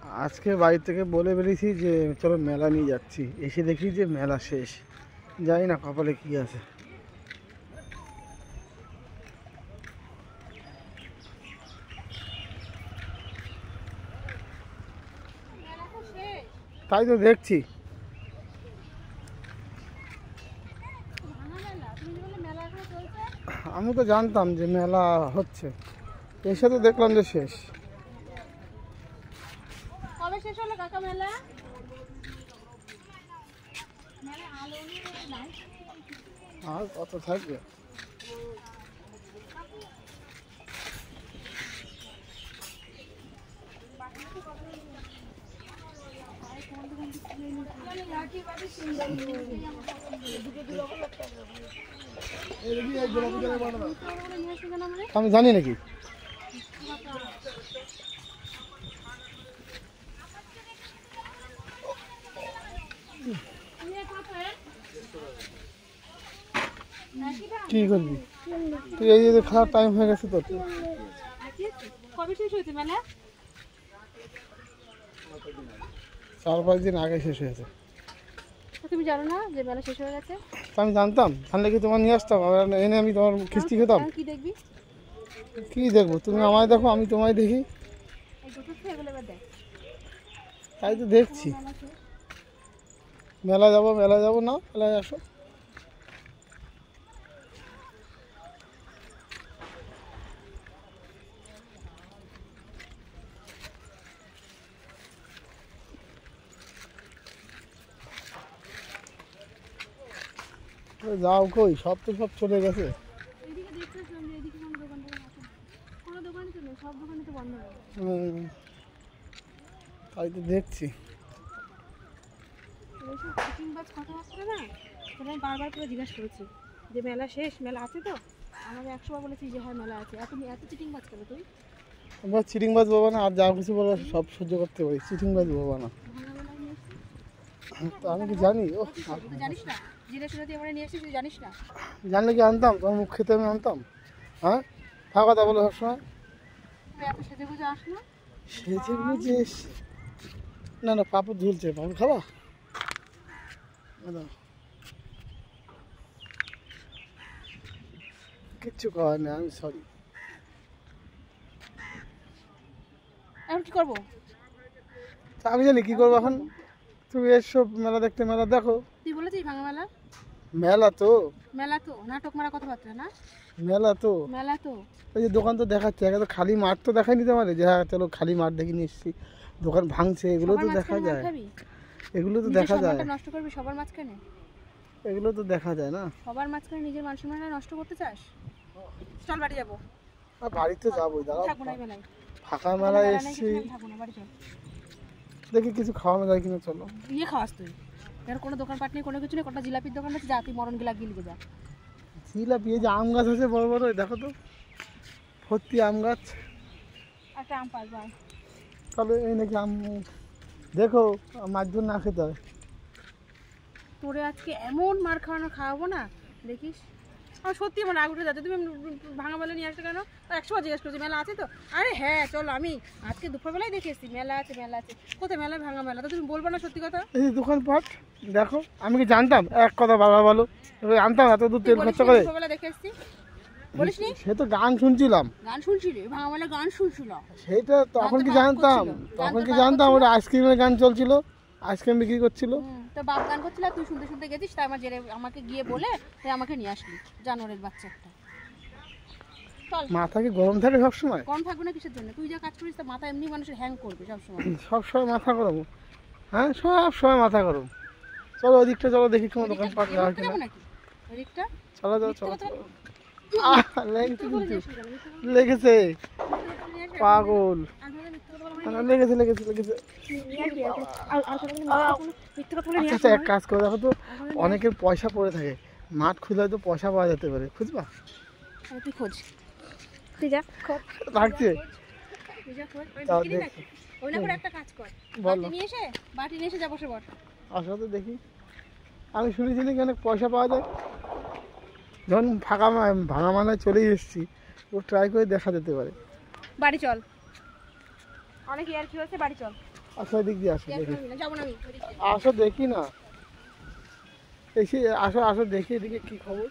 আজকে বাড়ি থেকে বলে বেরিয়েছি যে চলো মেলা নিয়ে যাচ্ছি, এসে দেখি যে মেলা শেষ। জানি না কপালে কি আছে। তাই তো দেখছি। আমি তো জানতাম যে মেলা হচ্ছে, এসে তো দেখলাম যে শেষ। কবে শেষ হলো কাকা মেলা? আর কত থাকবে? আমি জানি নাকি। কি করবি তুই? এই যে খাওয়ার টাইম হয়ে গেছে তোর। কবে শেষ হয়েছে মেলা? 4-5 দিন আগে শেষ হয়েছে। তুমি জানো না যে মেলা শেষ হয়ে গেছে? আমি জানতাম, জানলে কি তোমার নিয়ে আসতাম? এনে আমি তোমার খিস্তি খেতাম। কি দেখবি? কি দেখবো? তুমি আমায় দেখো, আমি তোমায় দেখি। তাই তো দেখছি। মেলা যাবো না, মেলায় আসো। যাও কই? সব তো সব চলে গেছে। তাই তো দেখছি। আমি বারবার করে জিজ্ঞাসা করেছি যে মেলা শেষ, মেলা আছে তো? আমাকে 100 বার বলেছি যে হ্যাঁ মেলা আছে। এত চিটিংবাজ কেন তুই? আমার চিটিংবাজ বাবা না, আর যা কিছু বলো সব সহ্য করতে পারি, চিটিংবাজ বাবা না। তো আমি কি জানি? ও জানিস না? জিরে শুনে তুই আমার নিয়ে এসেছিস, তুই জানিস না? জানলে কি আনতাম? তোমার মুখ খেতে আমি আনতাম? হ্যাঁ, ফাঁকা কথা বলে সবসময়। এত সেজে গুজে আস না। সেজে গুজে? না না, পাপড় ঝুলছে, পাপড় খাবা? কিচ্ছু খাওয়ার নেই, আমি সরি। এখন কি করবো? আমি জানি কি করবো এখন। তুমি এসো মেলা দেখতে, মেলা দেখো। তুই বলেছিস ভাঙা মেলা? মেলা তো নাটক মারা কথাবার্তা না। মেলা তো ওই যে দোকান তো দেখাচ্ছে, একে তো খালি মাঠ তো দেখাই নিতে পারে যে হ্যাঁ চলো খালি মাঠ দেখে নিয়ে এসছি, দোকান ভাঙছে, এগুলো তো দেখা যায়। এগুলো তো দেখা যায়। নষ্ট করবি সবার মাঝখানে? এগুলো তো দেখা যায় না। সবার মাঝখানে নিজের মান সম্মান নষ্ট করতে চাস? চল বাড়ি যাবো। বাড়িতে যাবো, দাঁড়াও। থাকবো না মেলায়, ফাঁকা মেলায় এসছি, থাকবো না, বাড়ি চল। দেখি কিছু খাওয়ানো যায় কিনা। চলো। ইয়ে খাওয়াস তুই? এর কোনো দোকানপাট নেই, কোনো কিছু নেই, কটা জিলাপির দোকান আছে, যা তুই মরণ গিলা গিলিয়ে যা। জিলাপি? এই যে আম গাছ আছে বড় বড়, দেখো তো ভর্তি আম গাছ। একটা আম পাস ভাই। তাহলে এই নাকি আম, দেখো মাছজন না খেতে হয়। তোরে আজকে এমন মার খাওয়াবো না, দেখিস। আমার সত্যি আমার রাগ উঠে যাচ্ছে। তুমি ভাঙা মেলা নিয়ে আসছো কেন? 100 বার জিজ্ঞেস করছি মেলা আছে তো? আরে হ্যাঁ চলো, আমি আজকে দুপুরবেলায় দেখে এসেছি মেলা আছে। কোথায় মেলা? ভাঙা মেলা। তো তুমি বলবো না সত্যি কথা? এই দোকানপাট দেখো, আমি কি জানতাম? এক কথা বাবা বলো, আনতাম এত দূর তেল খরচা করে? দুপুরবেলা দেখে এসেছি বলিসনি? সে তো গান শুনছিলাম। গান শুনছিলি? ভাঙা মেলা গান শুনছিলাম সেটা তখন কি জানতাম? ওটা আইসক্রিমের গান চলছিল, আইসক্রিম বিক্রি করছিল। তো বাপ গান করছিল, তুই শুনতে শুনতে গেছিস, তাই আমার জেরে আমাকে গিয়ে বলে তুই আমাকে নিয়ে আসলি, জানোয়ারের বাচ্চা একটা। চল। মাথা কি গরম থাকে সবসময়? গরম থাকবে না কিসের জন্য? তুই যা কাজ করিস তা মাথা এমনি মানুষের হ্যাং করবে সবসময়। সবসময় মাথা গরম? হ্যাঁ, সবসময় মাথা গরম। চলো ওদিকটা চলো, দেখি কোনো দোকান পাট আছে কিনা। ওদিকটা চলো লেগেছে পাগল, লেগেছে। আচ্ছা এক কাজ করে দেখো তো, অনেকের পয়সা পড়ে থাকে, মাঠ খুলে হয়তো পয়সা পাওয়া যেতে পারে, খুঁজবা? তুই খোঁজ, তুই যা লাগছে। একটা কাজ কর, বাটি নিয়ে এসে যা বসে বল। আসলে তো দেখি, আমি শুনেছি নাকি অনেক পয়সা পাওয়া যায়। যখন ভাঙা মানায় চলে এসেছি, ট্রাই করে দেখা যেতে পারে। বাড়ি চল, অনেক ইয়ার কি হচ্ছে, বাড়ি চল। আসো দিক দিয়ে আসো দেখি, যাবো না আমি। আসো দেখি না, এসে আসো আসো দেখি এদিকে কি খবর।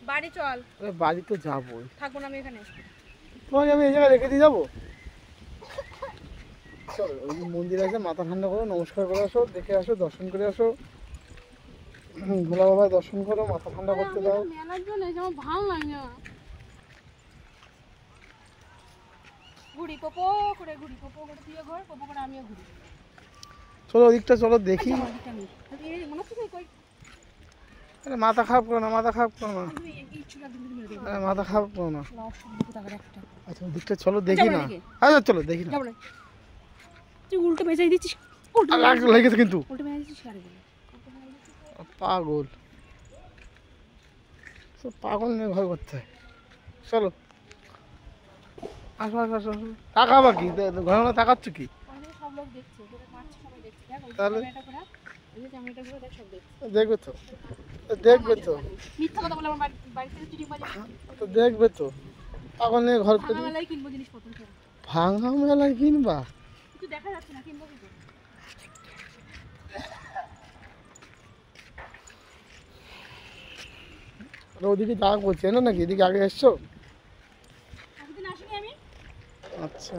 বাড়ি চল। বাড়ি তো যাবোই, থাকবো না আমি এখানে। তোমাকে আমি এই জায়গায় রেখে দিয়ে যাবো। চলো ওই মন্দির আছে, মাথা ঠান্ডা করো, নমস্কার করে আসো, দেখে আসো, দর্শন করে আসো। ভোলা বাবা দর্শন করো, মাথা ঠান্ডা করতে দাও। মেলার জন্য আমার ভালো লাগে না। ঘুরি পোপো করে, ঘুরি পোপো করে, তুইও ঘর পোপো করে, আমিও ঘুরি। চলো ওদিকটা চলো দেখি। আরে মাথা খারাপ করো না, মাথা খারাপ করো না, মাথা খারাপ করো না। আচ্ছা ওদিকটা চলো দেখি না। আচ্ছা চলো দেখি না। তুই উল্টো ভেজাই দিচ্ছিস, লেগেছে কিন্তু উল্টো ভেজাই দিচ্ছিস। পাগল, পাগল নিয়ে ভয় করতে হয়। চলো আসো আসো আসো, তাকাবা কি ঘন ঘন তাকাচ্ছ কি? তাহলে দেখবে তো, দেখবে তো, দেখবে তো, পাগল নিয়ে ঘর করি। ভাঙা মেলায় কিনবা? দেখা যাচ্ছে না, কিনবো কি? ওদিকে যাওয়া করছে না নাকি? এদিকে আগে এসছো? আচ্ছা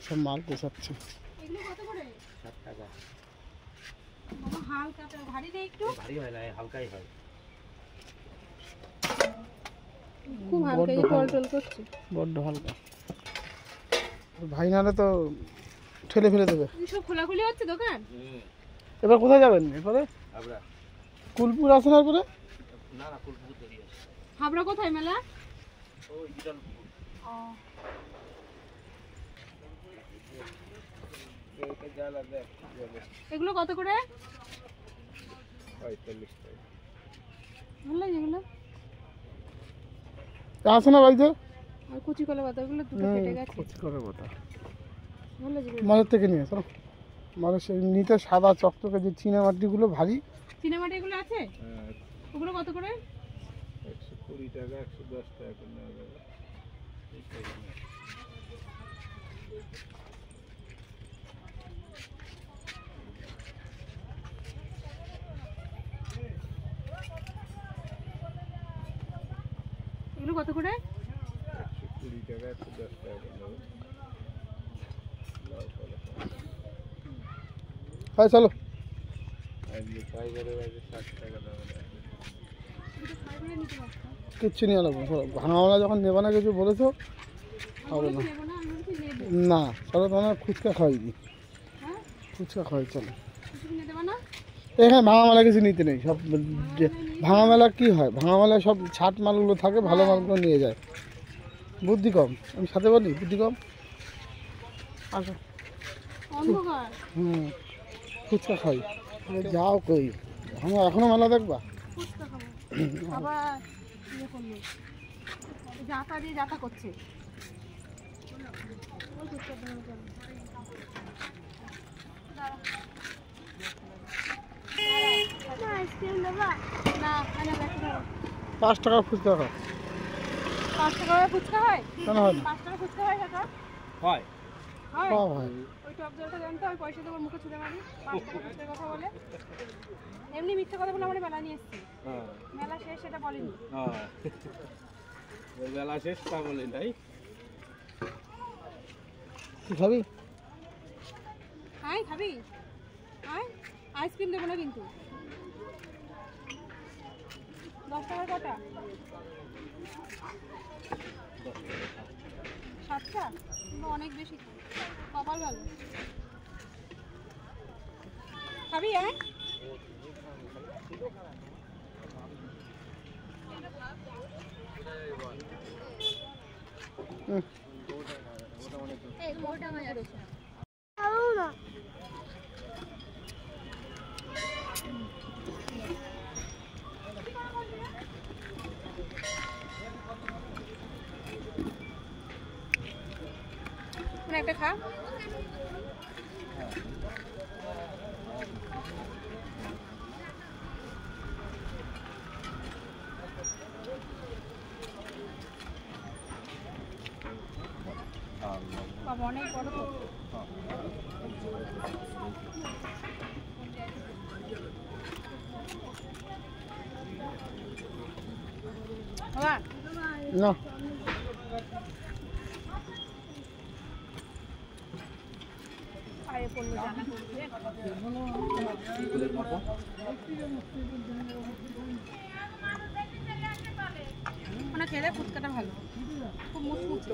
সব মাল পোষাচ্ছে। বড্ড হালকা, ভাই নাহলে তো ঠেলে ফেলে দেবে। খোলাখুলি হচ্ছে দোকান। এবার কোথায় যাবেন? এরপরে কুলপুর আসেন, আর পরে হাবড়া কোথায় মেলা? এগুলো কত করে? ভালো লাগে এগুলো। আসে না বাড়িতে? আর কুচি কলা পাতা, ওগুলো দুটো কেটে গেছে। কুচি কলা পাতা ভালো লাগে। মালের থেকে নিয়ে চলো। মালের নিতে সাদা চকচকে যে চীনামাটিগুলো ভারী। চীনামাটিগুলো আছে? ওগুলো কত করে? 120 টাকা, 110 টাকা করে নেওয়া যাবে। এগুলো কত করে? 120 টাকা, 110 টাকা করে নেবে। হ্যাঁ চলো। কিচ্ছু নিয়ে নেবো, ভাঙাওয়ালা যখন নেবো না কিছু বলেছো, হবে না। না চলো, তোমার ফুচকা খাওয়াই দিই, ফুচকা খাওয়াই। চলো এখানে ভাঙা মেলা কিছু নিতে নেই, সব ভাঙা মেলা কী হয়, ভাঙা মেলায় সব ছাট মালগুলো থাকে, ভালো মালগুলো নিয়ে যায়। বুদ্ধি কম, আমি সাথে বলি বুদ্ধি কম। আসো। ফুচকা খাই, যাও কই ভাঙা এখনো মেলা দেখবা? জাতা দিয়ে জাতা করছে। না 5 টাকার ফুচকা খাও। 5 টাকা ফুচকা হয়? কেন হয় না? 5 টাকা ফুচকা হয় কাকা? হয় হয়। হয়। ওই টক জলটা দেন তো, আমি পয়সা দেবো, মুখে ছুঁড়ে মারি। 5 টাকা ফুচকার কথা বলে এমনি মিথ্যে কথা বলে আমরা মেলা নিয়ে এসেছি। মেলা শেষ সেটা বলেনি। মেলা শেষ তা বলে নাই। কি খাবি? আয় খাবি? আয়, আইসক্রিম দেবো না কিন্তু। 10 টাকার কটা? 7টা? অনেক বেশি, কপাল ভালো। খাবি? আয়। একটা খা। বাবা অনেক বড় তো। বাবা না পায়ে পড়লো জানা করছে মানে খেলে ফুচকাটা ভালো খুব মুচমুচে